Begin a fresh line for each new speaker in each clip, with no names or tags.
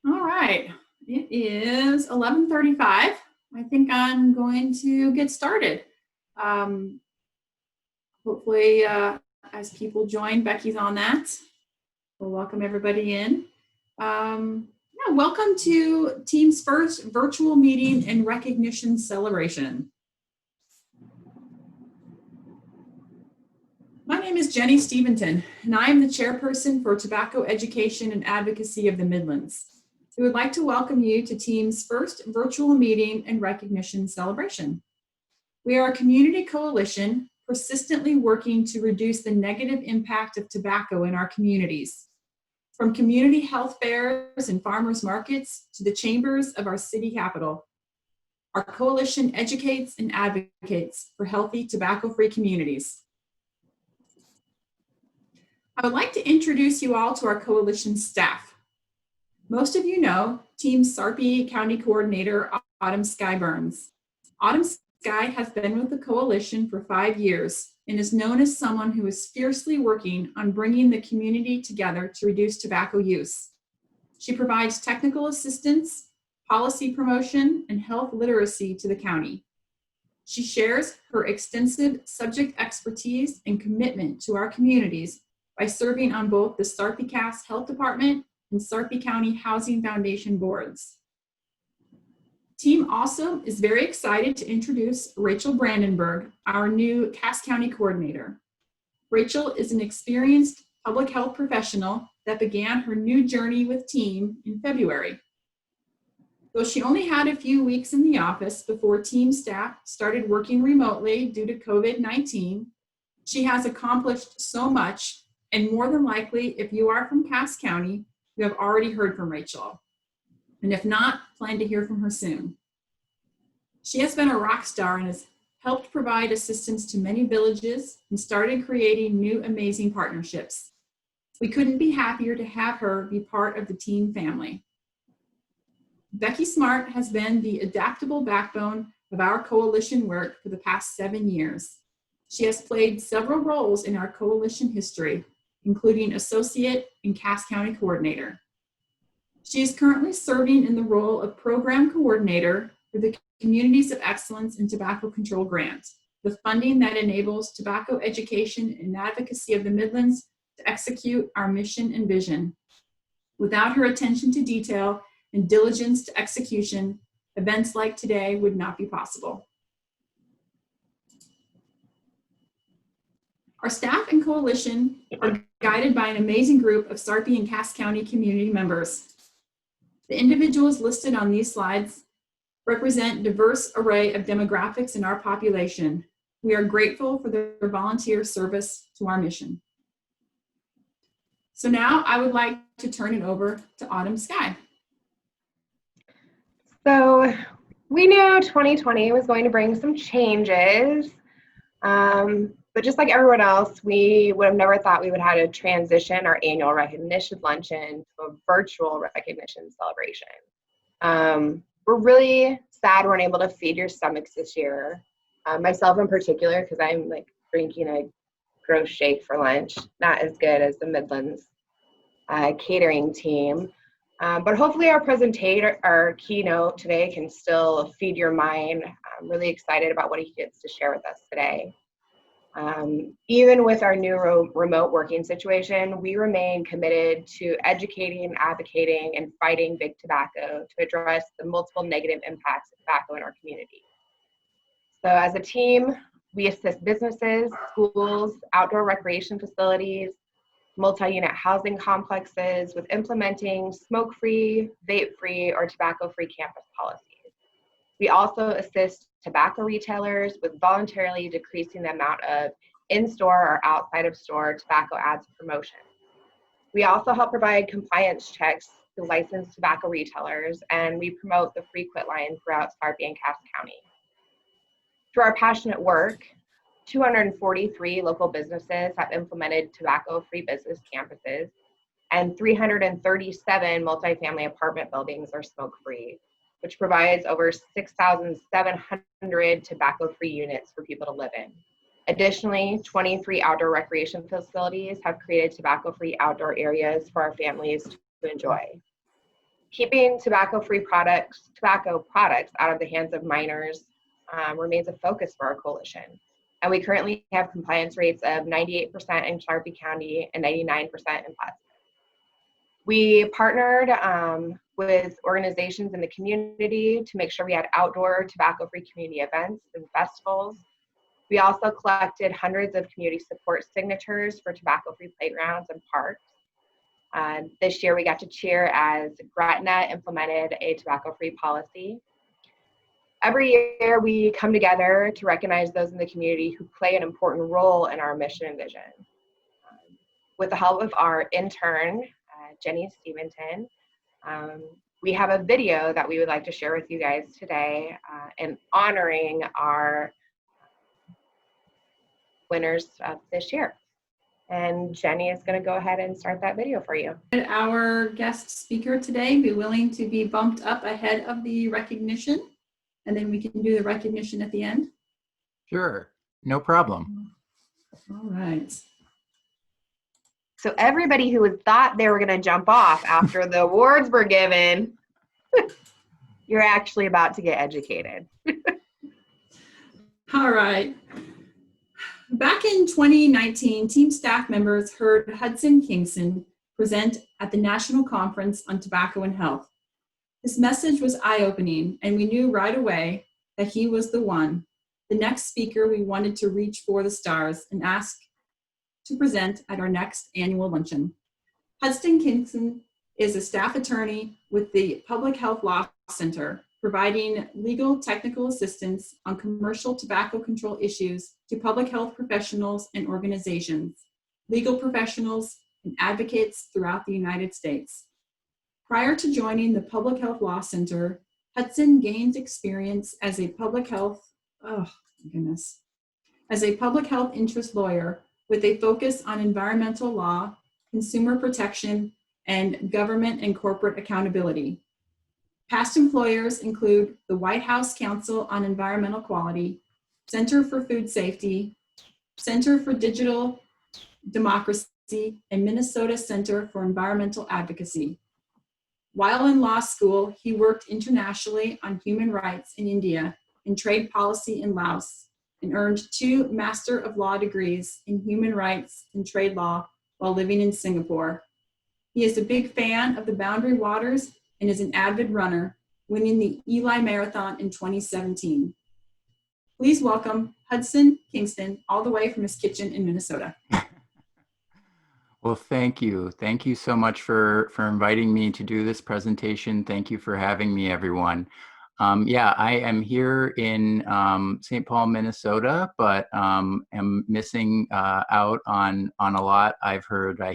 All right, it is 11:35. I think I'm going to get started. Um, Hopefully, as people join, Becky's on that. We'll welcome everybody in. Welcome to Team's first virtual meeting and recognition celebration. My name is Jenny Steventon, and I am the chairperson for Tobacco Education and Advocacy of the Midlands. We would like to welcome you to Team's first virtual meeting and recognition celebration. We are a community coalition persistently working to reduce the negative impact of tobacco in our communities. From community health fairs and farmers markets to the chambers of our city capital, our coalition educates and advocates for healthy tobacco-free communities. I would like to introduce you all to our coalition staff. Most of you know Team Sarpy County Coordinator Autumn Sky Burns. Autumn Sky has been with the coalition for 5 years and is known as someone who is fiercely working on bringing the community together to reduce tobacco use. She provides technical assistance, policy promotion, and health literacy to the county. She shares her extensive subject expertise and commitment to our communities by serving on both the Sarpy-Cass Health Department and Sarpy County Housing Foundation boards. Team also is very excited to introduce Rachel Brandenburg, our new Cass County Coordinator. Rachel is an experienced public health professional that began her new journey with Team in February. Though she only had a few weeks in the office before Team staff started working remotely due to COVID-19, she has accomplished so much, and more than likely, if you are from Cass County, you have already heard from Rachel. And if not, plan to hear from her soon. She has been a rock star and has helped provide assistance to many villages and started creating new amazing partnerships. We couldn't be happier to have her be part of the Team family. Becky Smart has been the adaptable backbone of our coalition work for the past 7 years. She has played several roles in our coalition history, including associate and Cass County coordinator. She is currently serving in the role of program coordinator for the Communities of Excellence in Tobacco Control Grant, the funding that enables tobacco education and advocacy of the Midlands to execute our mission and vision. Without her attention to detail and diligence to execution, events like today would not be possible. Our staff and coalition are guided by an amazing group of Sarpy and Cass County community members. The individuals listed on these slides represent a diverse array of demographics in our population. We are grateful for their volunteer service to our mission. So now I would like to turn it over to Autumn Sky.
So we knew 2020 was going to bring some changes. But just like everyone else, we would have never thought we would have to transition our annual recognition luncheon to a virtual recognition celebration. We're really sad we weren't able to feed your stomachs this year. Myself in particular, because I'm like drinking a gross shake for lunch, not as good as the Midlands catering team. But hopefully our keynote today can still feed your mind. I'm really excited about what he gets to share with us today. Even with our new remote working situation, we remain committed to educating, advocating, and fighting big tobacco to address the multiple negative impacts of tobacco in our community. So as a team, we assist businesses, schools, outdoor recreation facilities, multi-unit housing complexes with implementing smoke-free, vape-free, or tobacco-free campus policies. We also assist tobacco retailers with voluntarily decreasing the amount of in-store or outside of store tobacco ads and promotion. We also help provide compliance checks to licensed tobacco retailers, and we promote the free quit line throughout Sarpy and Cass County. Through our passionate work, 243 local businesses have implemented tobacco-free business campuses, and 337 multifamily apartment buildings are smoke-free, which provides over 6,700 tobacco-free units for people to live in. Additionally, 23 outdoor recreation facilities have created tobacco-free outdoor areas for our families to enjoy. Keeping tobacco products out of the hands of minors remains a focus for our coalition. And we currently have compliance rates of 98% in Sarpy County and 99% in Plattsburgh. We partnered with organizations in the community to make sure we had outdoor tobacco-free community events and festivals. We also collected hundreds of community support signatures for tobacco-free playgrounds and parks. This year we got to cheer as Gretna implemented a tobacco-free policy. Every year we come together to recognize those in the community who play an important role in our mission and vision. With the help of our intern, Jenny Stevenson, we have a video that we would like to share with you guys today in honoring our winners of this year. And Jenny is going to go ahead and start that video for you.
Our guest speaker today be willing to be bumped up ahead of the recognition, and then we can do the recognition at the end?
Sure, no problem.
All right.
So everybody who thought they were going to jump off after the awards were given, you're actually about to get educated.
All right. Back in 2019, team staff members heard Hudson Kingston present at the National Conference on Tobacco and Health. His message was eye-opening, and we knew right away that he was the one, the next speaker we wanted to reach for the stars and ask to present at our next annual luncheon. Hudson Kingston is a staff attorney with the Public Health Law Center, providing legal technical assistance on commercial tobacco control issues to public health professionals and organizations, legal professionals, and advocates throughout the United States. Prior to joining the Public Health Law Center, Hudson gained experience as a public health interest lawyer with a focus on environmental law, consumer protection, and government and corporate accountability. Past employers include the White House Council on Environmental Quality, Center for Food Safety, Center for Digital Democracy, and Minnesota Center for Environmental Advocacy. While in law school, he worked internationally on human rights in India and trade policy in Laos, and earned 2 Master of Law degrees in human rights and trade law while living in Singapore. He is a big fan of the Boundary Waters and is an avid runner, winning the Eli Marathon in 2017. Please welcome Hudson Kingston, all the way from his kitchen in Minnesota.
Well, thank you. Thank you so much for inviting me to do this presentation. Thank you for having me, everyone. Yeah, I am here in St. Paul, Minnesota, but am missing out on a lot. I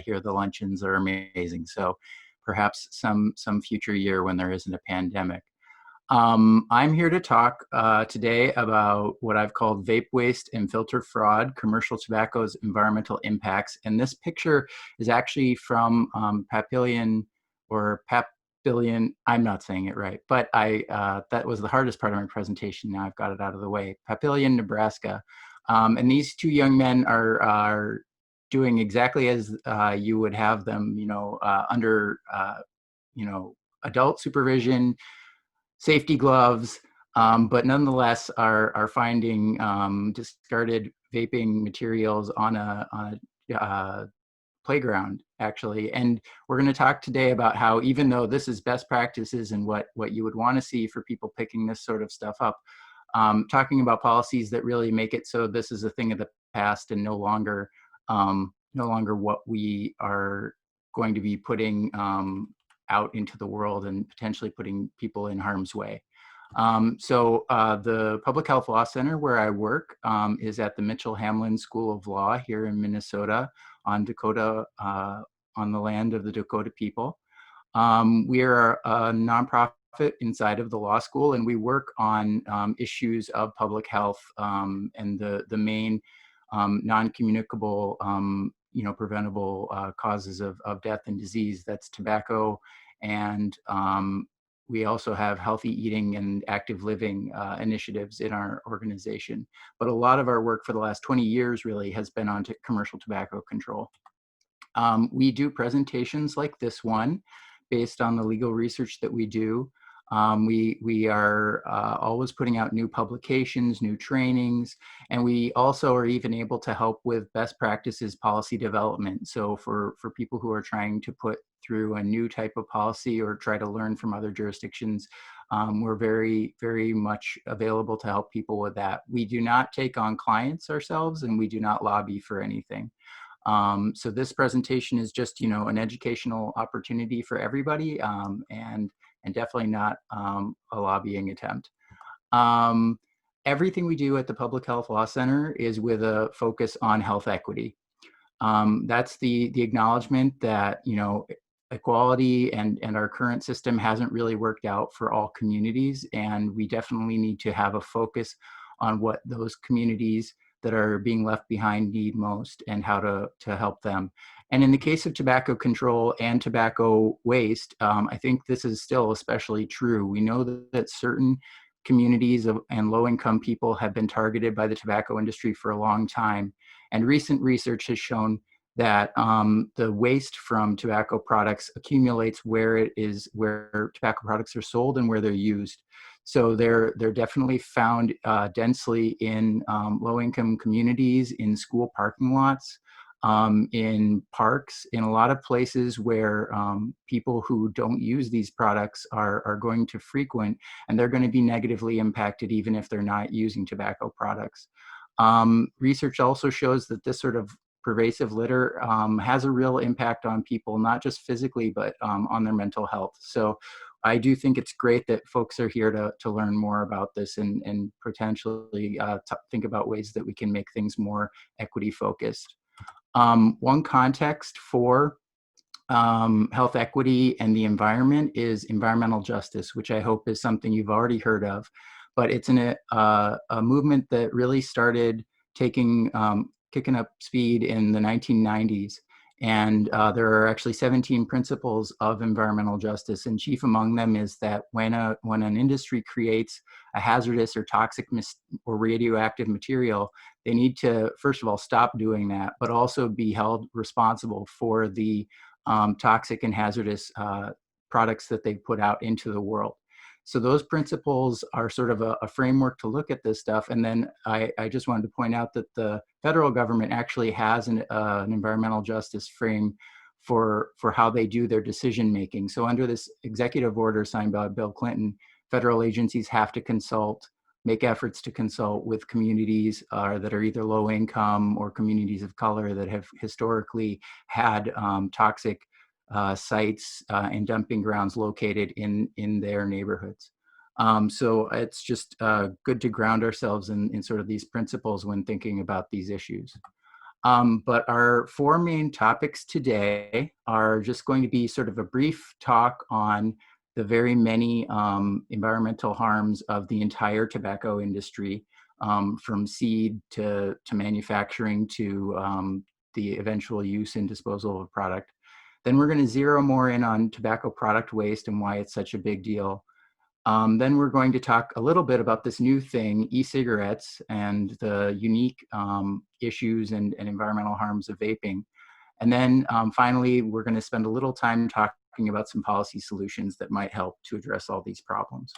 hear the luncheons are amazing. So perhaps some future year when there isn't a pandemic. I'm here to talk today about what I've called vape waste and filter fraud, commercial tobacco's environmental impacts. And this picture is actually from Papillion, I'm not saying it right, but that was the hardest part of my presentation. Now I've got it out of the way. Papillion, Nebraska. And these 2 young men are doing exactly as you would have them, under, adult supervision, safety gloves, but nonetheless are finding discarded vaping materials on a playground, actually. And we're going to talk today about how, even though this is best practices and what you would want to see for people picking this sort of stuff up, talking about policies that really make it so this is a thing of the past and no longer what we are going to be putting out into the world and potentially putting people in harm's way. So the Public Health Law Center where I work is at the Mitchell-Hamlin School of Law here in Minnesota on the land of the Dakota people. We are a nonprofit inside of the law school, and we work on issues of public health and the main non-communicable preventable causes of death and disease. That's tobacco, and we also have healthy eating and active living initiatives in our organization. But a lot of our work for the last 20 years really has been on commercial tobacco control. We do presentations like this one based on the legal research that we do. We are always putting out new publications, new trainings, and we also are even able to help with best practices policy development. So for people who are trying to put through a new type of policy or try to learn from other jurisdictions, we're very, very much available to help people with that. We do not take on clients ourselves, and we do not lobby for anything. So this presentation is just, an educational opportunity for everybody, and definitely not a lobbying attempt. Everything we do at the Public Health Law Center is with a focus on health equity. That's the acknowledgement that, equality and our current system hasn't really worked out for all communities, and we definitely need to have a focus on what those communities that are being left behind need most and how to help them. And in the case of tobacco control and tobacco waste, I think this is still especially true. We know that certain communities and low-income people have been targeted by the tobacco industry for a long time. And recent research has shown that the waste from tobacco products accumulates where tobacco products are sold and where they're used. So they're definitely found densely in low-income communities, in school parking lots, in parks, in a lot of places where people who don't use these products are going to frequent, and they're going to be negatively impacted even if they're not using tobacco products. Research also shows that this sort of pervasive litter has a real impact on people, not just physically, but on their mental health. So I do think it's great that folks are here to learn more about this and potentially think about ways that we can make things more equity focused. One context for health equity and the environment is environmental justice, which I hope is something you've already heard of. But it's a movement that really started kicking up speed in the 1990s. And there are actually 17 principles of environmental justice, and chief among them is that when an industry creates a hazardous or toxic or radioactive material, they need to, first of all, stop doing that, but also be held responsible for the toxic and hazardous products that they put out into the world. So those principles are sort of a framework to look at this stuff. And then I just wanted to point out that the federal government actually has an environmental justice frame for how they do their decision making. So under this executive order signed by Bill Clinton, federal agencies have to make efforts to consult with communities that are either low income or communities of color that have historically had toxic sites and dumping grounds located in their neighborhoods. So it's just good to ground ourselves in sort of these principles when thinking about these issues. But our four main topics today are just going to be sort of a brief talk on the very many environmental harms of the entire tobacco industry, from seed to manufacturing to the eventual use and disposal of a product. Then we're going to zero more in on tobacco product waste and why it's such a big deal. Then we're going to talk a little bit about this new thing, e-cigarettes, and the unique issues and environmental harms of vaping. And then finally, we're going to spend a little time talking about some policy solutions that might help to address all these problems.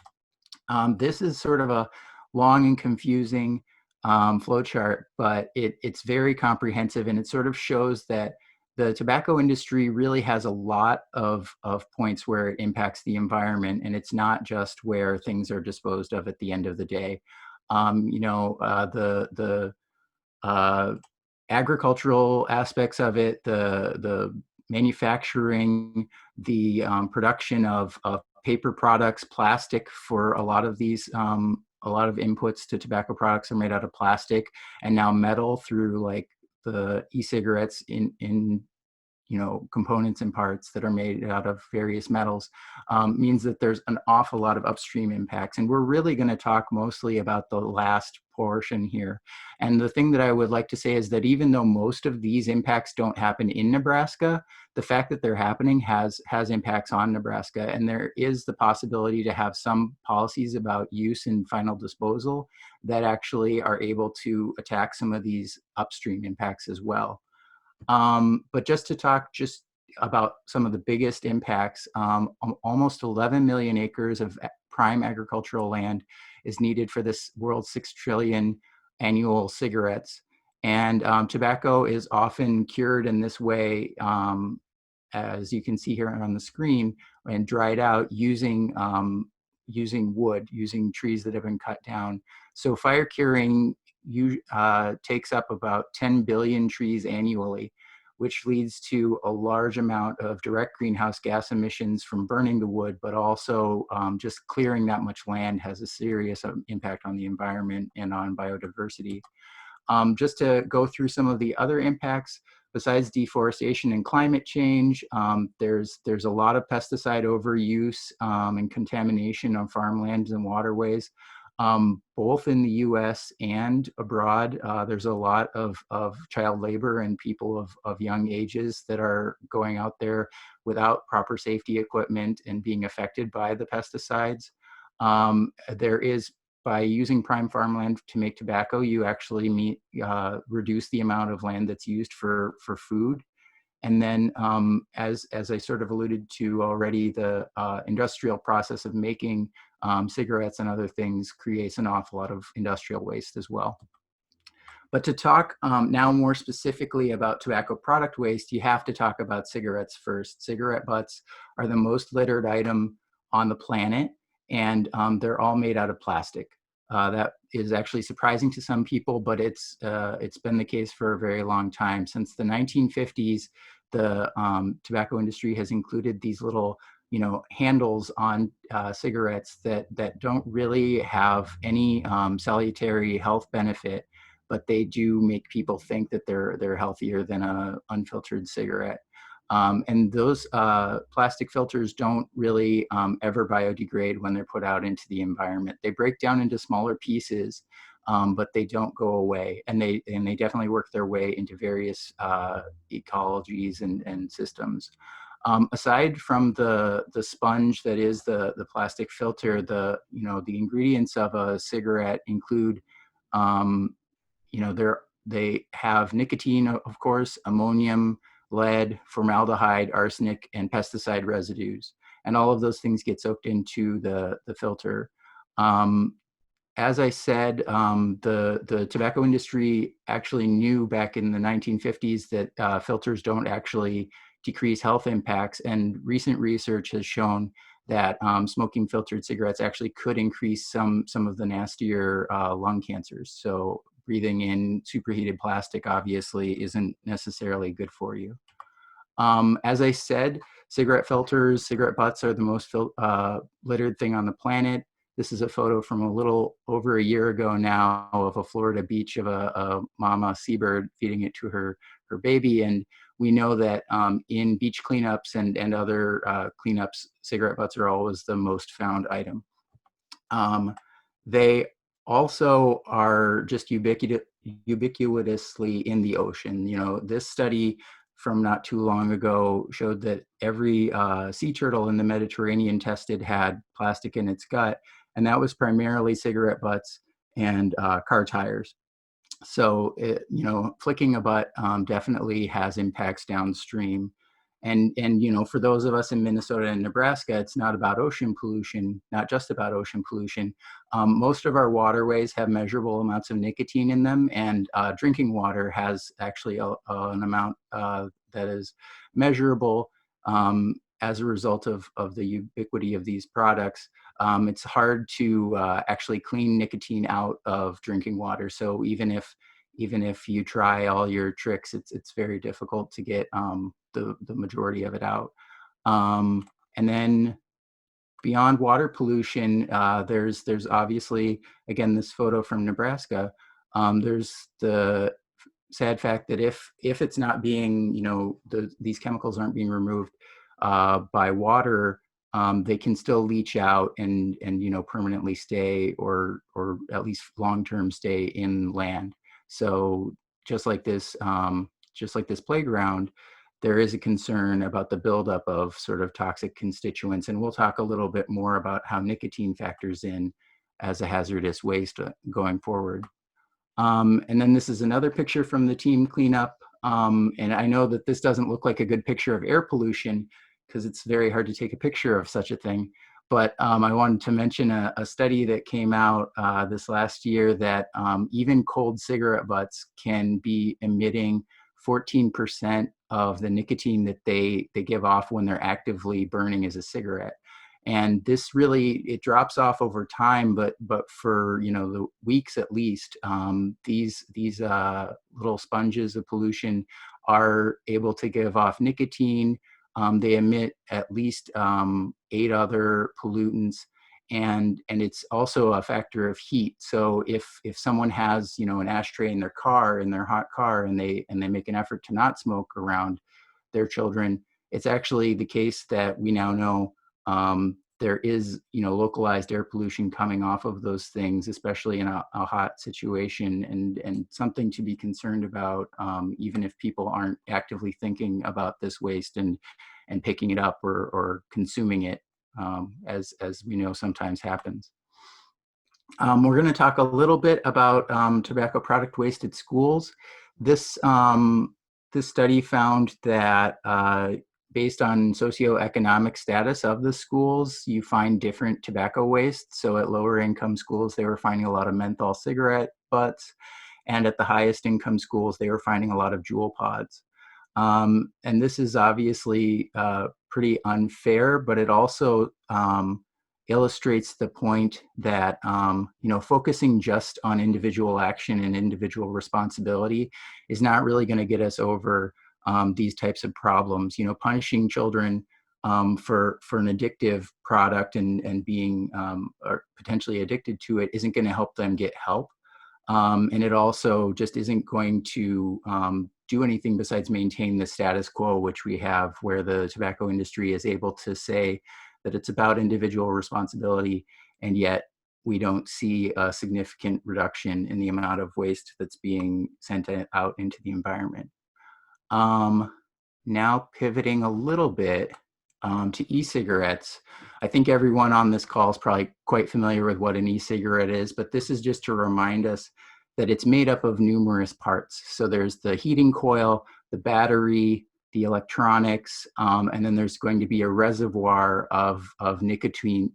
This is sort of a long and confusing flowchart, but it's very comprehensive, and it sort of shows that the tobacco industry really has a lot of points where it impacts the environment, and it's not just where things are disposed of at the end of the day. The agricultural aspects of it, the manufacturing, the production of paper products, plastic for a lot of these, a lot of inputs to tobacco products are made out of plastic, and now metal through like the e-cigarettes in components and parts that are made out of various metals, means that there's an awful lot of upstream impacts. And we're really going to talk mostly about the last portion here. And the thing that I would like to say is that even though most of these impacts don't happen in Nebraska, the fact that they're happening has impacts on Nebraska. And there is the possibility to have some policies about use and final disposal that actually are able to attack some of these upstream impacts as well. But just to talk just about some of the biggest impacts. Almost 11 million acres of prime agricultural land is needed for this world's 6 trillion annual cigarettes. And tobacco is often cured in this way, as you can see here on the screen, and dried out using wood, using trees that have been cut down. So fire curing takes up about 10 billion trees annually, which leads to a large amount of direct greenhouse gas emissions from burning the wood, but also just clearing that much land has a serious impact on the environment and on biodiversity. Just to go through some of the other impacts, besides deforestation and climate change, there's a lot of pesticide overuse and contamination on farmlands and waterways, both in the US and abroad. There's a lot of child labor and people of young ages that are going out there without proper safety equipment and being affected by the pesticides. There is, by using prime farmland to make tobacco, you actually reduce the amount of land that's used for food. And then, as I sort of alluded to already, the industrial process of making cigarettes and other things creates an awful lot of industrial waste as well. But to talk now more specifically about tobacco product waste, you have to talk about cigarettes first. Cigarette butts are the most littered item on the planet, and they're all made out of plastic. That is actually surprising to some people, but it's been the case for a very long time. Since the 1950s, the tobacco industry has included these little, handles on cigarettes that don't really have any salutary health benefit, but they do make people think that they're healthier than an unfiltered cigarette. And those plastic filters don't really ever biodegrade when they're put out into the environment. They break down into smaller pieces, but they don't go away. And they definitely work their way into various ecologies and systems. Aside from the sponge that is the plastic filter, the ingredients of a cigarette include, they have nicotine, of course, ammonium, lead, formaldehyde, arsenic, and pesticide residues. And all of those things get soaked into the filter. As I said, the tobacco industry actually knew back in the 1950s that filters don't actually decrease health impacts. And recent research has shown that smoking filtered cigarettes actually could increase some of the nastier lung cancers. So breathing in superheated plastic obviously isn't necessarily good for you. As I said, cigarette filters, cigarette butts are the most littered thing on the planet. This is a photo from a little over a year ago now of a Florida beach of a mama seabird feeding it to her baby. And we know that in beach cleanups and other cleanups, cigarette butts are always the most found item. They also are just ubiquitously in the ocean. This study from not too long ago showed that every sea turtle in the Mediterranean tested had plastic in its gut, and that was primarily cigarette butts and car tires. So, flicking a butt definitely has impacts downstream. And for those of us in Minnesota and Nebraska, it's not about ocean pollution, not just about ocean pollution. Most of our waterways have measurable amounts of nicotine in them, and drinking water has actually an amount that is measurable as a result of the ubiquity of these products. It's hard to actually clean nicotine out of drinking water. So even if you try all your tricks, it's very difficult to get the majority of it out. And then beyond water pollution, there's obviously, again, this photo from Nebraska. There's the sad fact that if it's not being, these chemicals aren't being removed by water, they can still leach out and permanently stay or at least long-term stay in land. So just like this playground, there is a concern about the buildup of sort of toxic constituents. And we'll talk a little bit more about how nicotine factors in as a hazardous waste going forward. And then this is another picture from the T.E.A.M cleanup. And I know that this doesn't look like a good picture of air pollution because it's very hard to take a picture of such a thing. But I wanted to mention a study that came out this last year that even cold cigarette butts can be emitting 14% of the nicotine that they give off when they're actively burning as a cigarette. And this really, it drops off over time, but for, you know, the weeks at least, these little sponges of pollution are able to give off nicotine. They emit at least 8 other pollutants, and it's also a factor of heat. So if someone has, you know, an ashtray in their car, in their hot car, and they make an effort to not smoke around their children, it's actually the case that we now know there is, you know, localized air pollution coming off of those things, especially in a hot situation, and something to be concerned about, even if people aren't actively thinking about this waste and picking it up or consuming it, as we know sometimes happens. We're going to talk a little bit about tobacco product waste at schools. This this study found that based on socioeconomic status of the schools, you find different tobacco waste. So at lower income schools, they were finding a lot of menthol cigarette butts, and at the highest income schools, they were finding a lot of Juul pods. And this is obviously pretty unfair, but it also illustrates the point that you know, focusing just on individual action and individual responsibility is not really going to get us over these types of problems. You know, punishing children for an addictive product and being or potentially addicted to it isn't going to help them get help. And it also just isn't going to do anything besides maintain the status quo, which we have, where the tobacco industry is able to say that it's about individual responsibility, and yet we don't see a significant reduction in the amount of waste that's being sent out into the environment. Now pivoting a little bit to e-cigarettes. I think everyone on this call is probably quite familiar with what an e-cigarette is, but this is just to remind us that it's made up of numerous parts. So there's the heating coil, the battery, the electronics, and then there's going to be a reservoir of nicotine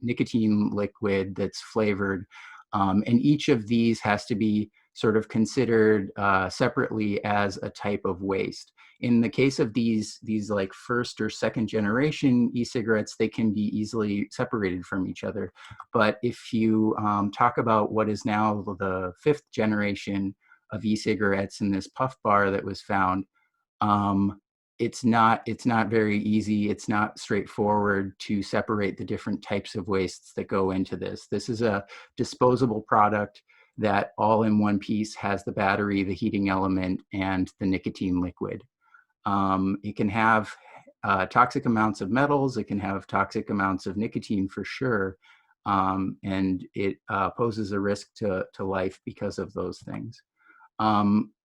liquid that's flavored. And each of these has to be sort of considered separately as a type of waste. In the case of these like first or second generation e-cigarettes, they can be easily separated from each other. But if you talk about what is now the 5th generation of e-cigarettes in this puff bar that was found, it's not very easy. It's not straightforward to separate the different types of wastes that go into this. This is a disposable product that all in one piece has the battery, the heating element, and the nicotine liquid. It can have toxic amounts of metals. It can have toxic amounts of nicotine for sure. And it poses a risk to life because of those things.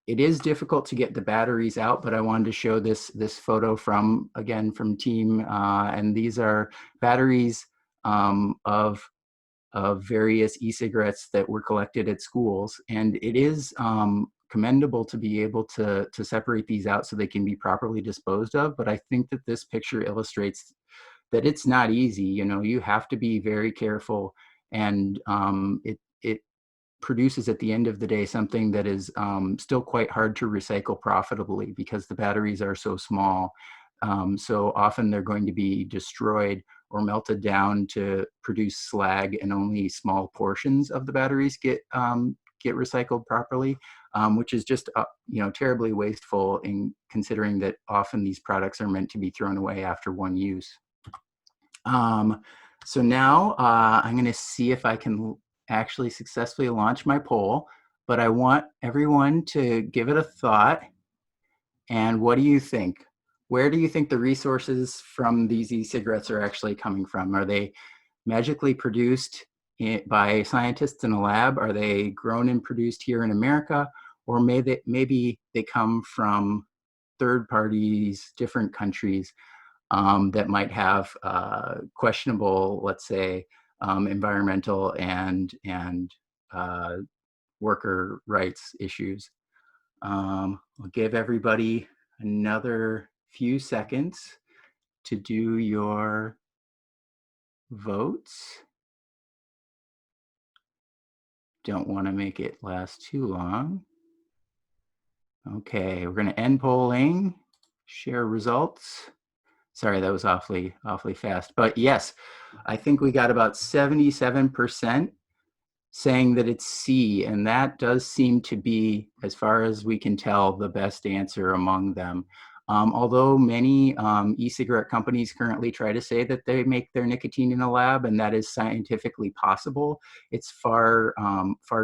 It is difficult to get the batteries out, but I wanted to show this photo from T.E.A.M. And these are batteries of various e-cigarettes that were collected at schools. And it is commendable to be able to separate these out so they can be properly disposed of. But I think that this picture illustrates that it's not easy. You know, you have to be very careful, and it produces at the end of the day something that is still quite hard to recycle profitably because the batteries are so small. So often they're going to be destroyed or melted down to produce slag, and only small portions of the batteries get recycled properly, which is just you know, terribly wasteful, in considering that often these products are meant to be thrown away after one use. So now I'm going to see if I can actually successfully launch my poll, but I want everyone to give it a thought. And what do you think? Where do you think the resources from these e-cigarettes are actually coming from? Are they magically produced by scientists in a lab? Are they grown and produced here in America? Or maybe they come from third parties, different countries that might have questionable, let's say, environmental and worker rights issues. I'll give everybody another few seconds to do your votes. Don't want to make it last too long. Okay, we're going to end polling, share results. Sorry, that was awfully fast. But yes, I think we got about 77% saying that it's C, and that does seem to be, as far as we can tell, the best answer among them. Although many e-cigarette companies currently try to say that they make their nicotine in a lab, and that is scientifically possible, it's far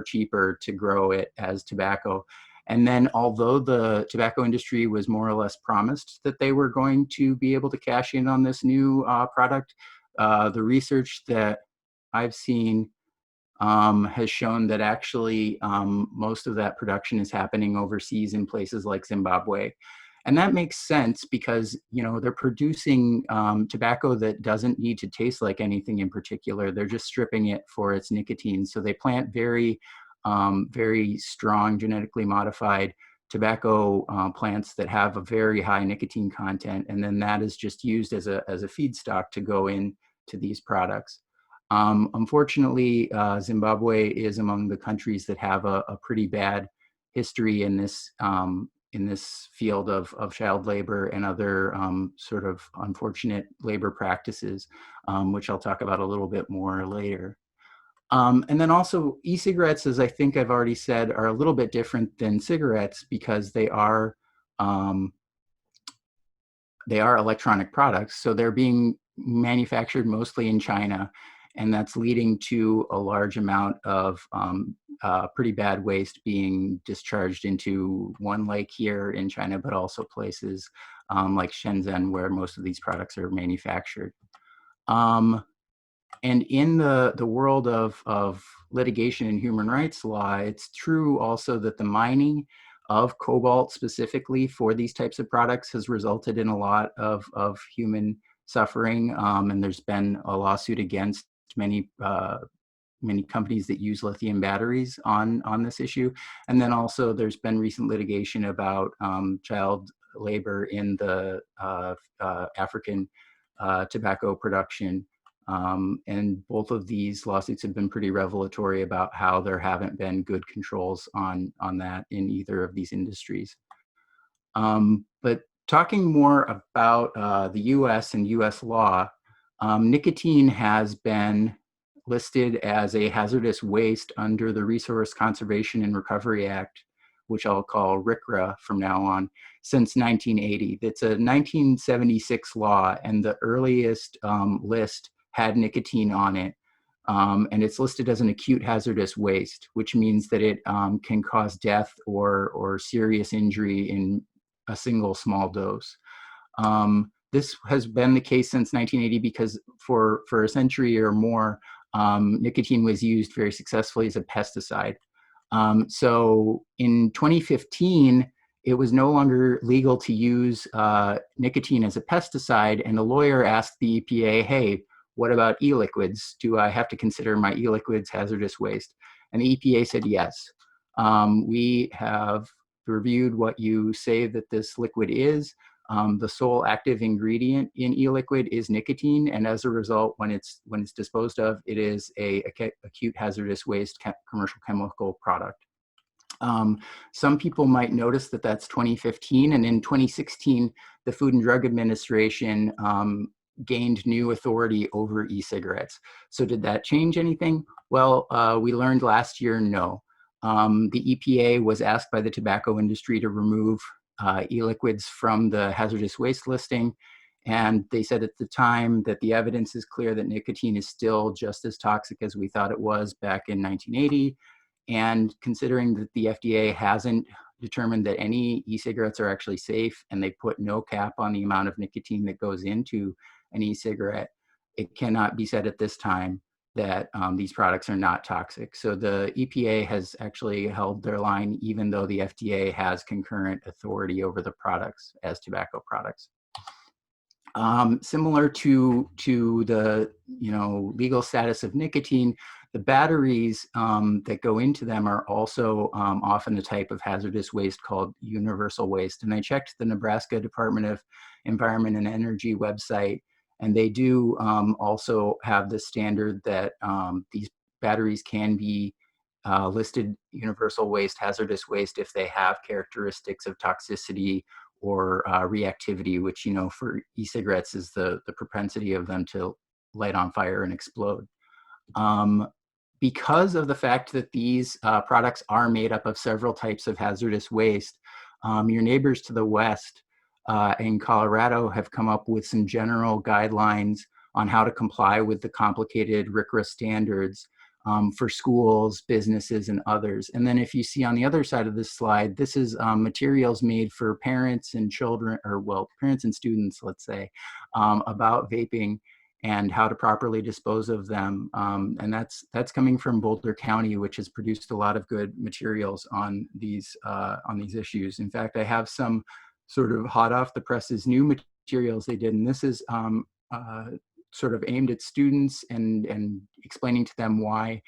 cheaper to grow it as tobacco. And then although the tobacco industry was more or less promised that they were going to be able to cash in on this new product, the research that I've seen has shown that actually most of that production is happening overseas in places like Zimbabwe. And that makes sense because, you know, they're producing tobacco that doesn't need to taste like anything in particular. They're just stripping it for its nicotine. So they plant very strong genetically modified tobacco plants that have a very high nicotine content. And then that is just used as a feedstock to go in to these products. Unfortunately, Zimbabwe is among the countries that have a pretty bad history in this field of child labor and other sort of unfortunate labor practices, which I'll talk about a little bit more later. And then also e-cigarettes, as I think I've already said, are a little bit different than cigarettes because they are electronic products. So they're being manufactured mostly in China, and that's leading to a large amount of pretty bad waste being discharged into one lake here in China, but also places like Shenzhen, where most of these products are manufactured. And in the world of litigation and human rights law, it's true also that the mining of cobalt specifically for these types of products has resulted in a lot of human suffering. And there's been a lawsuit against many companies that use lithium batteries on this issue. And then also there's been recent litigation about child labor in the African tobacco production. And both of these lawsuits have been pretty revelatory about how there haven't been good controls on that in either of these industries. But talking more about the US and US law, nicotine has been listed as a hazardous waste under the Resource Conservation and Recovery Act, which I'll call RCRA from now on, since 1980. It's a 1976 law, and the earliest list had nicotine on it. And it's listed as an acute hazardous waste, which means that it can cause death or serious injury in a single small dose. This has been the case since 1980 because for a century or more, nicotine was used very successfully as a pesticide. So in 2015, it was no longer legal to use nicotine as a pesticide, and a lawyer asked the EPA, hey, what about e-liquids? Do I have to consider my e-liquids hazardous waste? And the EPA said yes. We have reviewed what you say that this liquid is. The sole active ingredient in e-liquid is nicotine, and as a result, when it's disposed of, it is a acute hazardous waste commercial chemical product. Some people might notice that that's 2015, and in 2016, the Food and Drug Administration gained new authority over e-cigarettes. So did that change anything? Well, we learned last year, no. The EPA was asked by the tobacco industry to remove e-liquids from the hazardous waste listing. And they said at the time that the evidence is clear that nicotine is still just as toxic as we thought it was back in 1980. And considering that the FDA hasn't determined that any e-cigarettes are actually safe, and they put no cap on the amount of nicotine that goes into an e-cigarette, it cannot be said at this time that these products are not toxic. So the EPA has actually held their line, even though the FDA has concurrent authority over the products as tobacco products. Similar to the legal status of nicotine, the batteries that go into them are also often a type of hazardous waste called universal waste. And I checked the Nebraska Department of Environment and Energy website, and they do also have the standard that these batteries can be listed universal waste, hazardous waste, if they have characteristics of toxicity or reactivity, which, for e-cigarettes is the propensity of them to light on fire and explode. Because of the fact that these products are made up of several types of hazardous waste, your neighbors to the west in Colorado have come up with some general guidelines on how to comply with the complicated RCRA standards for schools, businesses, and others. And then if you see on the other side of this slide, this is materials made for parents and children, or well, parents and students, let's say, about vaping and how to properly dispose of them. And that's coming from Boulder County, which has produced a lot of good materials on these issues. In fact, I have some sort of hot off the presses new materials they did, and this is sort of aimed at students and explaining to them why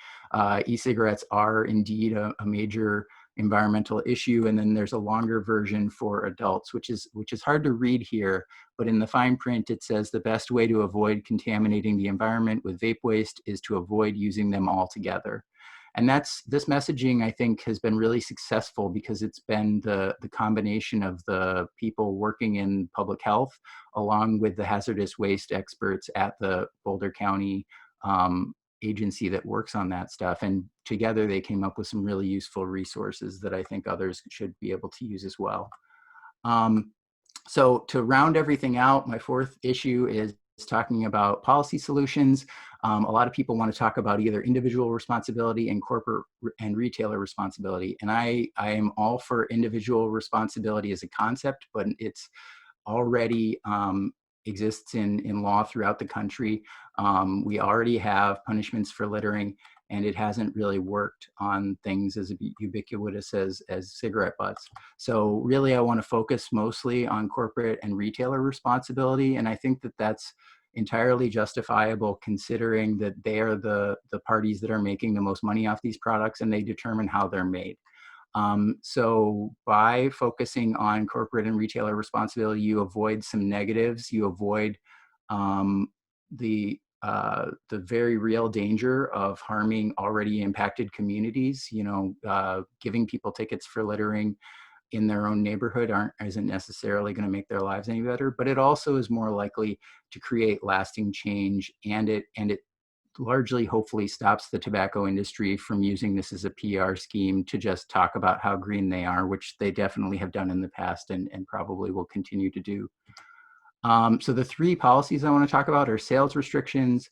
e-cigarettes are indeed a major environmental issue. And then there's a longer version for adults, which is hard to read here, but in the fine print it says the best way to avoid contaminating the environment with vape waste is to avoid using them altogether. And this messaging, I think, has been really successful because it's been the combination of the people working in public health along with the hazardous waste experts at the Boulder County agency that works on that stuff. And together they came up with some really useful resources that I think others should be able to use as well. So to round everything out, my fourth issue is talking about policy solutions. A lot of people want to talk about either individual responsibility and corporate and retailer responsibility. And I am all for individual responsibility as a concept, but it's already exists in law throughout the country. We already have punishments for littering, and it hasn't really worked on things as ubiquitous as cigarette butts. So really, I want to focus mostly on corporate and retailer responsibility, and I think that that's entirely justifiable considering that they are the parties that are making the most money off these products, and they determine how they're made. So by focusing on corporate and retailer responsibility, you avoid some negatives. You avoid the very real danger of harming already impacted communities. Giving people tickets for littering in their own neighborhood isn't necessarily going to make their lives any better, but it also is more likely to create lasting change, and it largely hopefully stops the tobacco industry from using this as a PR scheme to just talk about how green they are, which they definitely have done in the past and probably will continue to do. So the three policies I want to talk about are sales restrictions,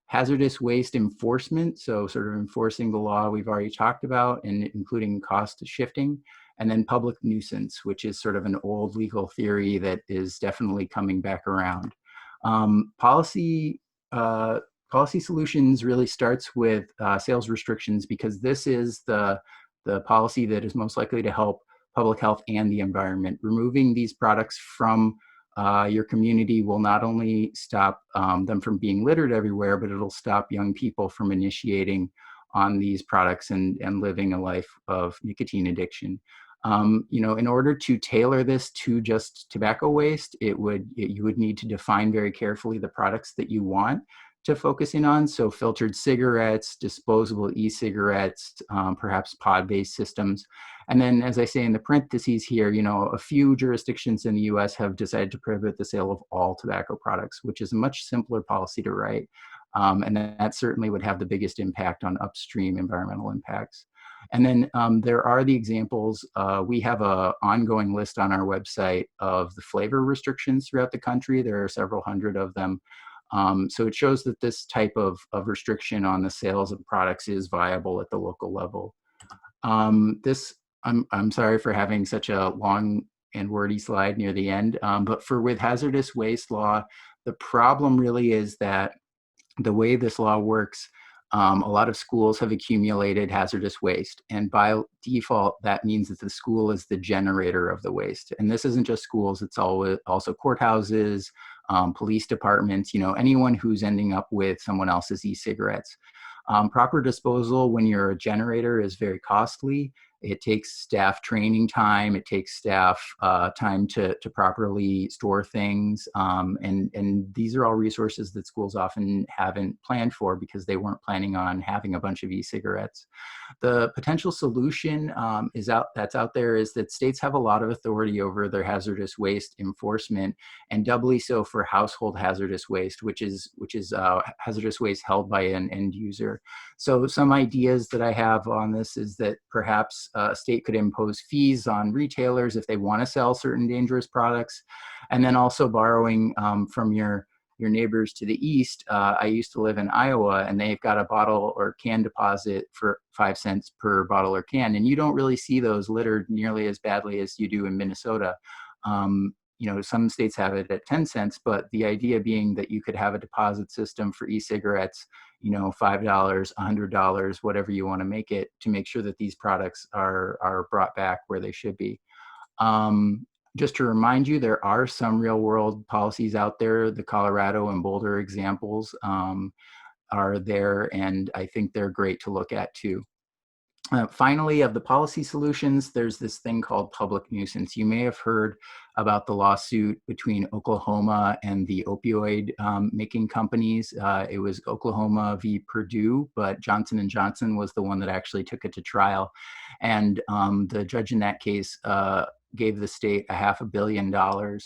hazardous waste enforcement, so sort of enforcing the law we've already talked about, and including cost shifting, and then public nuisance, which is sort of an old legal theory that is definitely coming back around. Policy solutions really starts with sales restrictions, because this is the policy that is most likely to help public health and the environment. Removing these products from your community will not only stop them from being littered everywhere, but it'll stop young people from initiating on these products and living a life of nicotine addiction. In order to tailor this to just tobacco waste, you would need to define very carefully the products that you want to focus in on. So filtered cigarettes, disposable e-cigarettes, perhaps pod-based systems. And then, as I say in the parentheses here, a few jurisdictions in the US have decided to prohibit the sale of all tobacco products, which is a much simpler policy to write. And that certainly would have the biggest impact on upstream environmental impacts. And then there are the examples. We have an ongoing list on our website of the flavor restrictions throughout the country. There are several hundred of them. So it shows that this type of restriction on the sales of products is viable at the local level. I'm sorry for having such a long and wordy slide near the end, but with hazardous waste law, the problem really is that the way this law works, a lot of schools have accumulated hazardous waste, and by default, that means that the school is the generator of the waste. And this isn't just schools, it's also courthouses, police departments, anyone who's ending up with someone else's e-cigarettes. Proper disposal when you're a generator is very costly. It takes staff training time. It takes staff time to properly store things. And these are all resources that schools often haven't planned for because they weren't planning on having a bunch of e-cigarettes. The potential solution that's out there is that states have a lot of authority over their hazardous waste enforcement, and doubly so for household hazardous waste, which is hazardous waste held by an end user. So some ideas that I have on this is that perhaps a state could impose fees on retailers if they want to sell certain dangerous products, and then also borrowing from your neighbors to the east. I used to live in Iowa, and they've got a bottle or can deposit for 5 cents per bottle or can, and you don't really see those littered nearly as badly as you do in Minnesota. Some states have it at 10 cents, but the idea being that you could have a deposit system for e-cigarettes, $5, $100, whatever you want to make it, to make sure that these products are brought back where they should be. Just to remind you, there are some real world policies out there. The Colorado and Boulder examples are there, and I think they're great to look at too. Finally, of the policy solutions, there's this thing called public nuisance. You may have heard about the lawsuit between Oklahoma and the opioid making companies. It was Oklahoma v. Purdue, but Johnson & Johnson was the one that actually took it to trial. And the judge in that case gave the state $500 million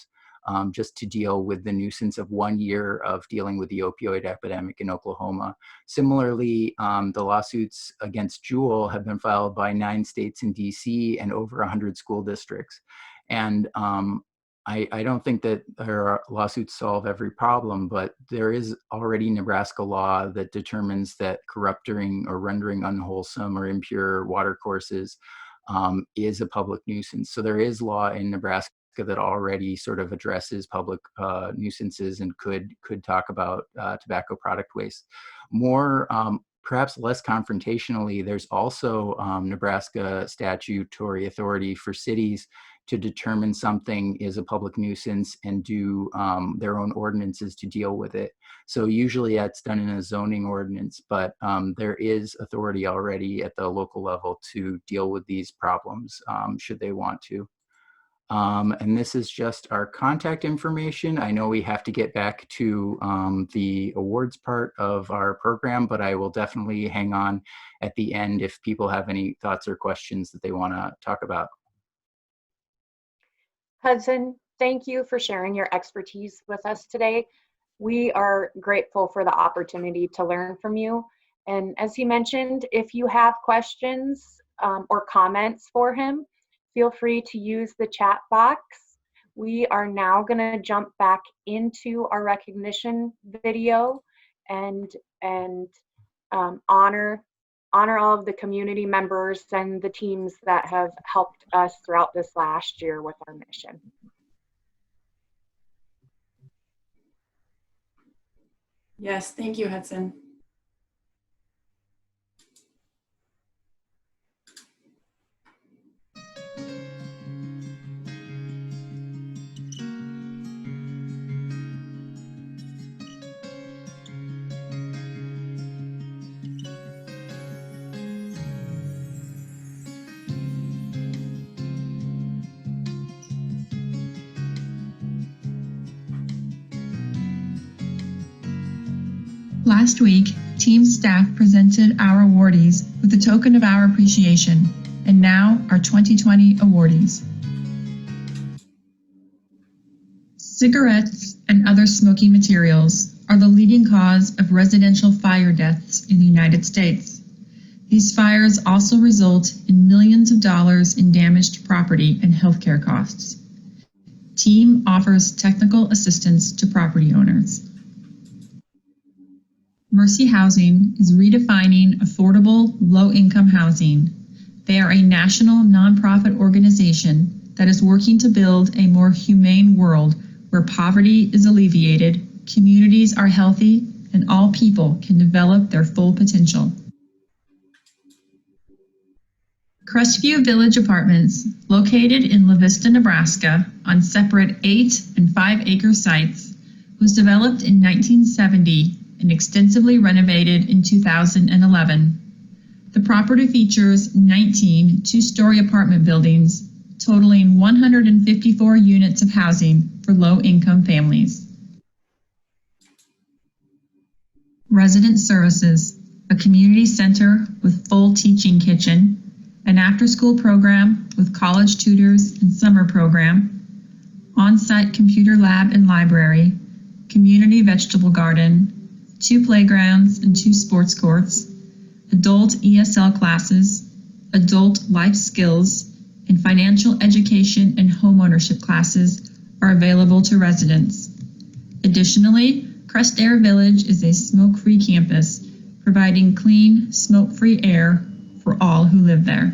just to deal with the nuisance of 1 year of dealing with the opioid epidemic in Oklahoma. Similarly, the lawsuits against Juul have been filed by 9 states in DC and over 100 school districts. And I don't think that our lawsuits solve every problem, but there is already Nebraska law that determines that corrupting or rendering unwholesome or impure water courses is a public nuisance. So there is law in Nebraska that already sort of addresses public nuisances and could talk about tobacco product waste. More, perhaps less confrontationally, there's also Nebraska statutory authority for cities to determine something is a public nuisance and do their own ordinances to deal with it. So usually that's done in a zoning ordinance, but there is authority already at the local level to deal with these problems should they want to. And this is just our contact information. I know we have to get back to the awards part of our program, but I will definitely hang on at the end if people have any thoughts or questions that they want to talk about.
Hudson, thank you for sharing your expertise with us today. We are grateful for the opportunity to learn from you. And as he mentioned, if you have questions or comments for him, feel free to use the chat box. We are now going to jump back into our recognition video and honor all of the community members and the teams that have helped us throughout this last year with our mission.
Yes, thank you, Hudson.
Last week, T.E.A.M staff presented our awardees with a token of our appreciation, and now our 2020 awardees. Cigarettes and other smoking materials are the leading cause of residential fire deaths in the United States. These fires also result in millions of dollars in damaged property and healthcare costs. T.E.A.M offers technical assistance to property owners. Mercy Housing is redefining affordable, low-income housing. They are a national nonprofit organization that is working to build a more humane world where poverty is alleviated, communities are healthy, and all people can develop their full potential. Crestview Village Apartments, located in La Vista, Nebraska, on separate 8 and 5 acre sites, was developed in 1970 and extensively renovated in 2011. The property features 19 two-story apartment buildings totaling 154 units of housing for low-income families. Resident Services, a community center with full teaching kitchen, an after-school program with college tutors and summer program, on-site computer lab and library, community vegetable garden, 2 playgrounds and 2 sports courts, adult ESL classes, adult life skills, and financial education and homeownership classes are available to residents. Additionally, Crest Air Village is a smoke-free campus, providing clean, smoke-free air for all who live there.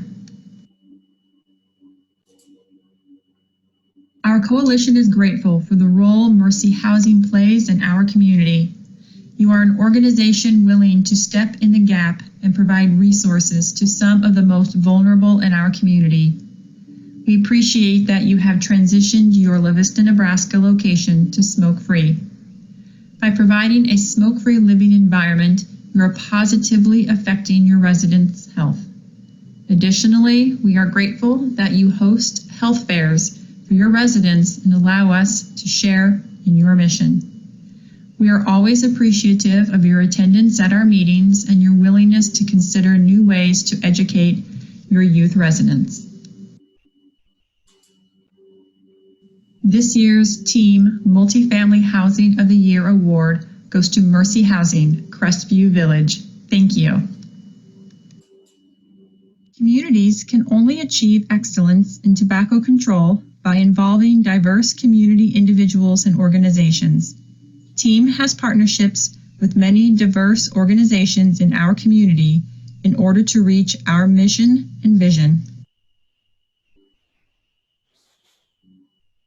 Our coalition is grateful for the role Mercy Housing plays in our community. You are an organization willing to step in the gap and provide resources to some of the most vulnerable in our community. We appreciate that you have transitioned your La Vista, Nebraska location to smoke-free. By providing a smoke-free living environment, you are positively affecting your residents' health. Additionally, we are grateful that you host health fairs for your residents and allow us to share in your mission. We are always appreciative of your attendance at our meetings and your willingness to consider new ways to educate your youth residents. This year's T.E.A.M Multifamily Housing of the Year Award goes to Mercy Housing, Crestview Village. Thank you. Communities can only achieve excellence in tobacco control by involving diverse community individuals and organizations. T.E.A.M has partnerships with many diverse organizations in our community in order to reach our mission and vision.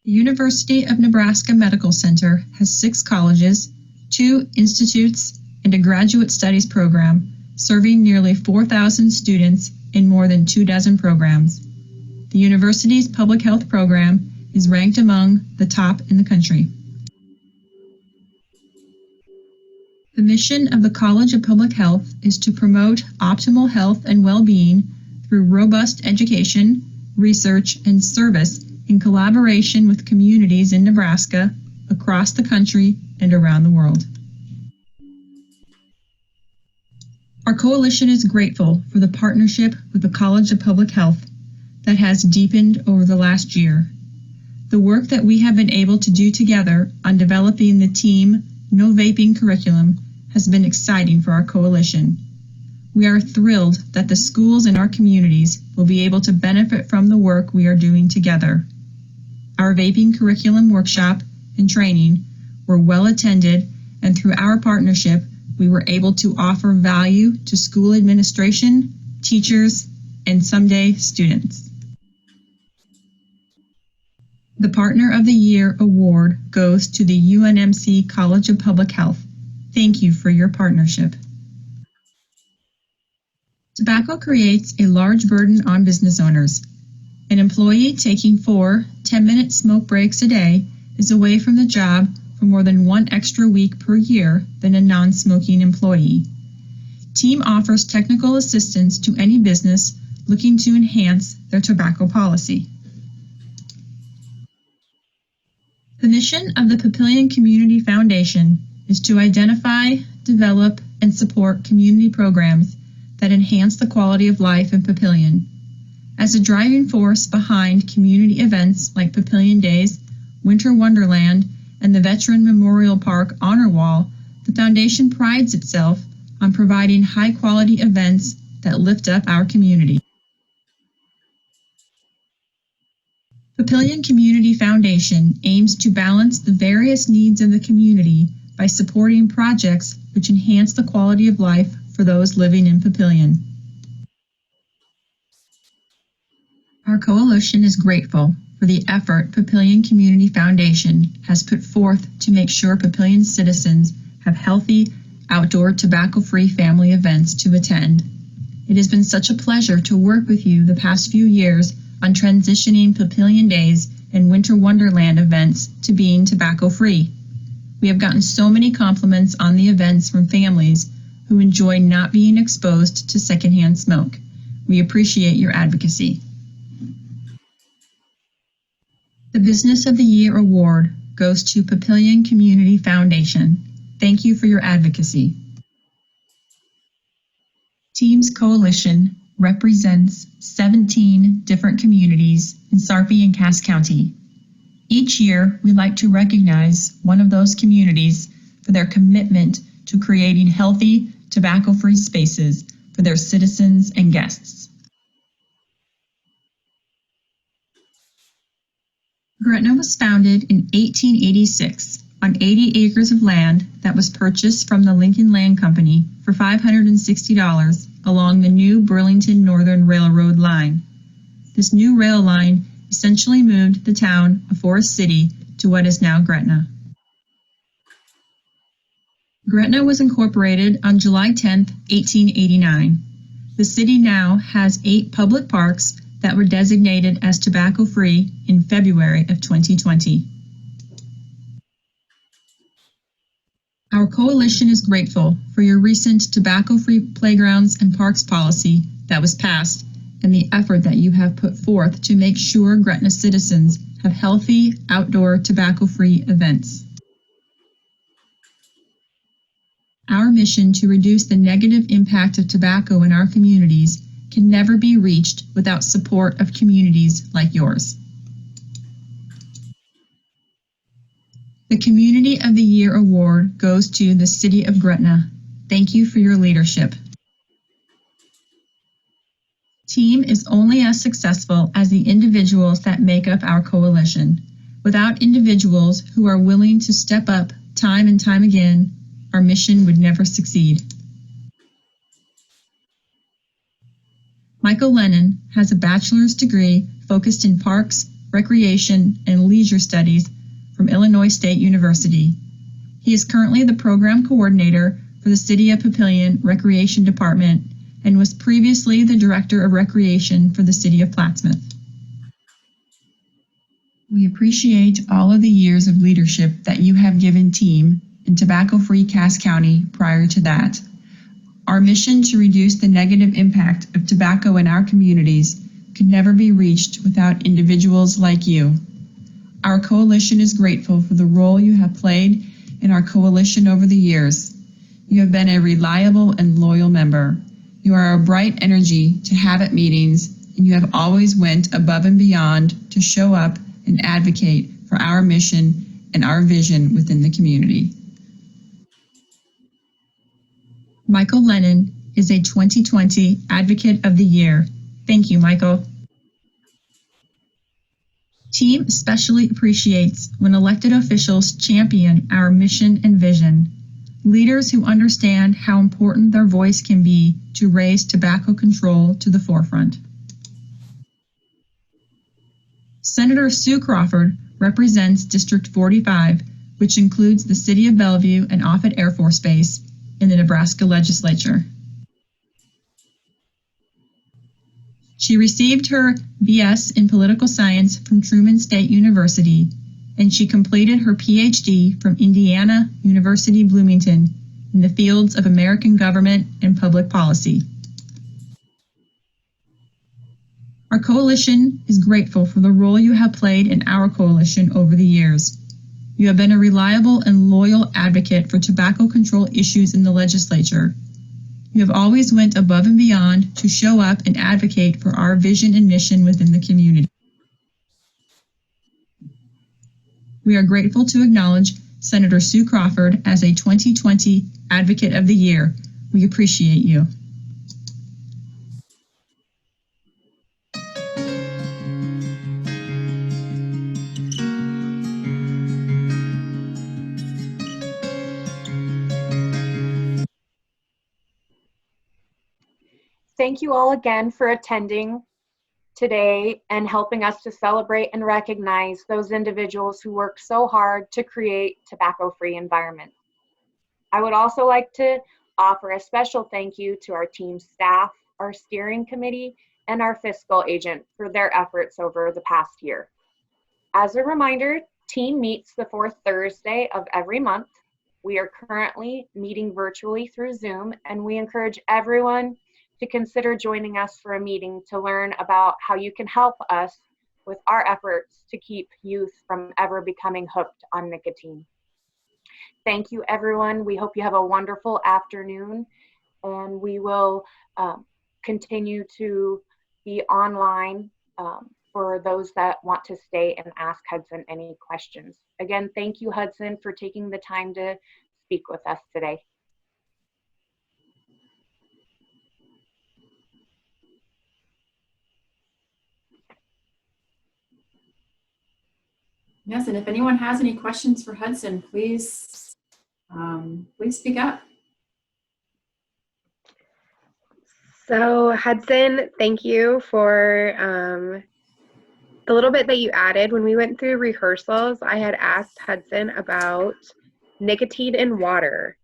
The University of Nebraska Medical Center has 6 colleges, 2 institutes, and a graduate studies program, serving nearly 4,000 students in more than 24 programs. The university's public health program is ranked among the top in the country. The mission of the College of Public Health is to promote optimal health and well-being through robust education, research, and service in collaboration with communities in Nebraska, across the country, and around the world. Our coalition is grateful for the partnership with the College of Public Health that has deepened over the last year. The work that we have been able to do together on developing the T.E.A.M No Vaping curriculum has been exciting for our coalition. We are thrilled that the schools in our communities will be able to benefit from the work we are doing together. Our vaping curriculum workshop and training were well attended, and through our partnership, we were able to offer value to school administration, teachers, and someday students. The Partner of the Year Award goes to the UNMC College of Public Health. Thank you for your partnership. Tobacco creates a large burden on business owners. An employee taking 4 10-minute smoke breaks a day is away from the job for more than 1 extra week per year than a non-smoking employee. T.E.A.M offers technical assistance to any business looking to enhance their tobacco policy. The mission of the Papillion Community Foundation is to identify, develop, and support community programs that enhance the quality of life in Papillion. As a driving force behind community events like Papillion Days, Winter Wonderland, and the Veteran Memorial Park Honor Wall, the foundation prides itself on providing high-quality events that lift up our community. Papillion Community Foundation aims to balance the various needs of the community by supporting projects which enhance the quality of life for those living in Papillion. Our coalition is grateful for the effort Papillion Community Foundation has put forth to make sure Papillion citizens have healthy, outdoor, tobacco-free family events to attend. It has been such a pleasure to work with you the past few years on transitioning Papillion Days and Winter Wonderland events to being tobacco-free. We have gotten so many compliments on the events from families who enjoy not being exposed to secondhand smoke. We appreciate your advocacy. The Business of the Year Award goes to Papillion Community Foundation. Thank you for your advocacy. T.E.A.M's coalition represents 17 different communities in Sarpy and Cass County. Each year, we like to recognize one of those communities for their commitment to creating healthy, tobacco-free spaces for their citizens and guests. Gretna was founded in 1886 on 80 acres of land that was purchased from the Lincoln Land Company for $560 along the new Burlington Northern Railroad line. This new rail line essentially moved the town of Forest City to what is now Gretna. Gretna was incorporated on July 10, 1889. The city now has 8 public parks that were designated as tobacco-free in February of 2020. Our coalition is grateful for your recent tobacco-free playgrounds and parks policy that was passed and the effort that you have put forth to make sure Gretna citizens have healthy, outdoor, tobacco-free events. Our mission to reduce the negative impact of tobacco in our communities can never be reached without support of communities like yours. The Community of the Year Award goes to the City of Gretna. Thank you for your leadership. T.E.A.M is only as successful as the individuals that make up our coalition. Without individuals who are willing to step up time and time again, our mission would never succeed. Michael Lennon has a bachelor's degree focused in parks, recreation, and leisure studies from Illinois State University. He is currently the program coordinator for the City of Papillion Recreation Department and was previously the Director of Recreation for the City of Plattsmouth. We appreciate all of the years of leadership that you have given T.E.A.M in tobacco-free Cass County prior to that. Our mission to reduce the negative impact of tobacco in our communities could never be reached without individuals like you. Our coalition is grateful for the role you have played in our coalition over the years. You have been a reliable and loyal member. You are a bright energy to have at meetings, and you have always went above and beyond to show up and advocate for our mission and our vision within the community. Michael Lennon is a 2020 Advocate of the Year. Thank you, Michael. T.E.A.M especially appreciates when elected officials champion our mission and vision. Leaders who understand how important their voice can be to raise tobacco control to the forefront. Senator Sue Crawford represents District 45, which includes the City of Bellevue and Offutt Air Force Base in the Nebraska legislature. She received her BS in Political Science from Truman State University, and she completed her PhD from Indiana University Bloomington in the fields of American government and public policy. Our coalition is grateful for the role you have played in our coalition over the years. You have been a reliable and loyal advocate for tobacco control issues in the legislature. You have always went above and beyond to show up and advocate for our vision and mission within the community. We are grateful to acknowledge Senator Sue Crawford as a 2020 Advocate of the Year. We appreciate you.
Thank you all again for attending today and helping us to celebrate and recognize those individuals who work so hard to create tobacco-free environments. I would also like to offer a special thank you to our team staff, our steering committee, and our fiscal agent for their efforts over the past year. As a reminder, TEAM meets the fourth Thursday of every month. We are currently meeting virtually through Zoom, and we encourage everyone to consider joining us for a meeting to learn about how you can help us with our efforts to keep youth from ever becoming hooked on nicotine. Thank you, everyone. We hope you have a wonderful afternoon, and we will continue to be online for those that want to stay and ask Hudson any questions. Again, thank you, Hudson, for taking the time to speak with us today.
Yes, and if anyone has any questions for Hudson, please speak up.
So Hudson, thank you for the little bit that you added. When we went through rehearsals, I had asked Hudson about nicotine in water.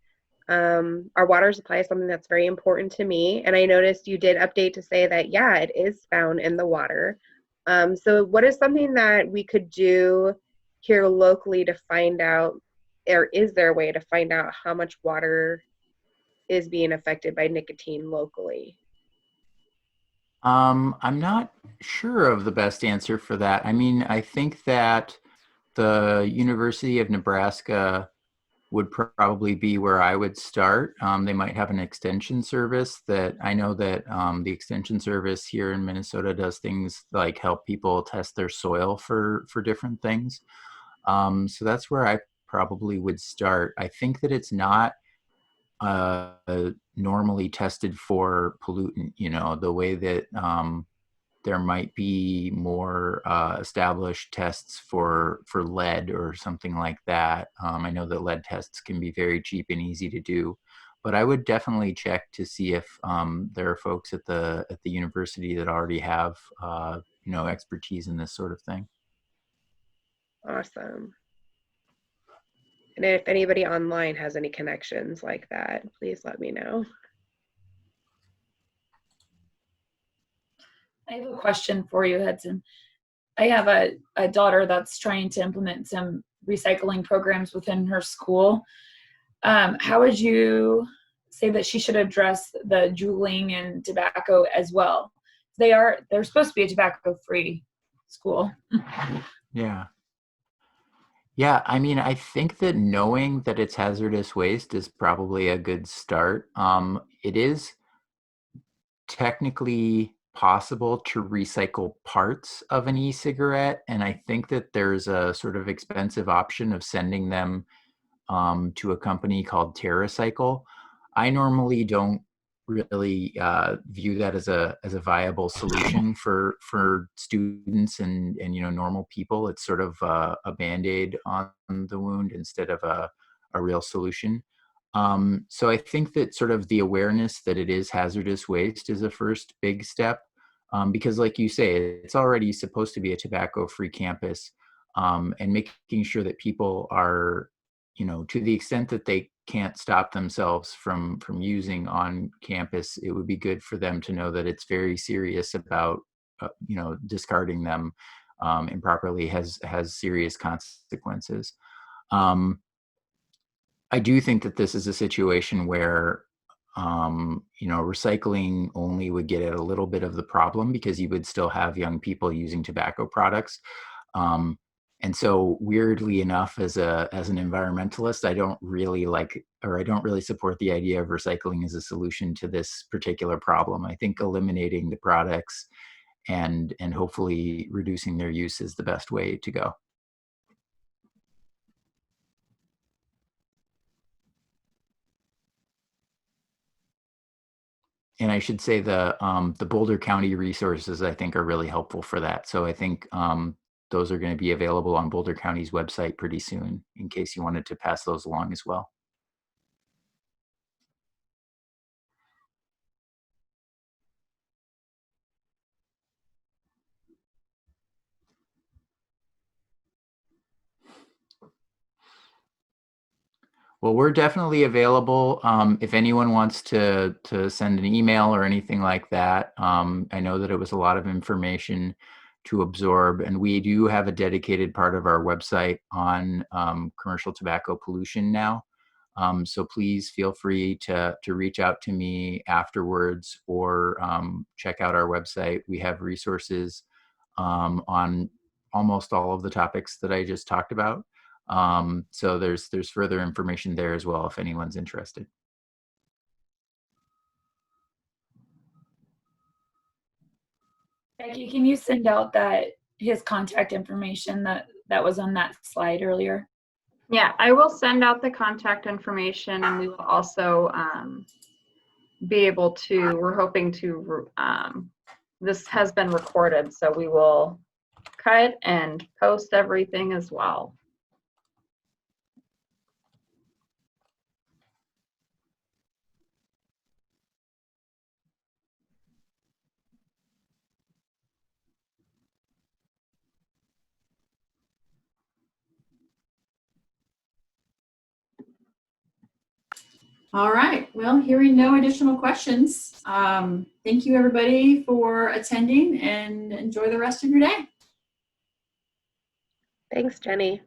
Our water supply is something that's very important to me, and I noticed you did update to say that, yeah, it is found in the water. So what is something that we could do here locally to find out, or is there a way to find out how much water is being affected by nicotine locally?
I'm not sure of the best answer for that. I mean, I think that the University of Nebraska would probably be where I would start. They might have an extension service that I know that the extension service here in Minnesota does things like help people test their soil for different things. So that's where I probably would start. I think that it's not normally tested for pollutant, you know, the way that there might be more established tests for lead or something like that. I know that lead tests can be very cheap and easy to do, but I would definitely check to see if there are folks at the university that already have you know, expertise in this sort of thing.
Awesome. And if anybody online has any connections like that, please let me know.
I have a question for you, Hudson. I have a daughter that's trying to implement some recycling programs within her school. How would you say that she should address the juuling and tobacco as well? They're supposed to be a tobacco-free school.
Yeah. Yeah, I mean, I think that knowing that it's hazardous waste is probably a good start. It is technically possible to recycle parts of an e-cigarette, and I think that there's a sort of expensive option of sending them to a company called TerraCycle. I normally don't really view that as a viable solution for students and you know, normal people. It's sort of a band-aid on the wound instead of a real solution. So I think that sort of the awareness that it is hazardous waste is a first big step, because like you say, it's already supposed to be a tobacco-free campus, and making sure that people are, you know, to the extent that they can't stop themselves from using on campus, it would be good for them to know that it's very serious about, you know, discarding them improperly has serious consequences. I do think that this is a situation where, you know, recycling only would get at a little bit of the problem because you would still have young people using tobacco products. And so weirdly enough, as an environmentalist, I don't really like, or I don't really support the idea of recycling as a solution to this particular problem. I think eliminating the products and hopefully reducing their use is the best way to go. And I should say the Boulder County resources, I think, are really helpful for that. So I think those are going to be available on Boulder County's website pretty soon, in case you wanted to pass those along as well. Well, we're definitely available. If anyone wants to send an email or anything like that, I know that it was a lot of information to absorb. And we do have a dedicated part of our website on commercial tobacco pollution now. So please feel free to reach out to me afterwards, or check out our website. We have resources on almost all of the topics that I just talked about. So there's further information there as well if anyone's interested.
Becky, can you send out his contact information that was on that slide earlier?
Yeah, I will send out the contact information, and we will also be able to, we're hoping to, this has been recorded, so we will cut and post everything as well.
All right. Well, hearing no additional questions, thank you everybody for attending, and enjoy the rest of your day.
Thanks, Jenny.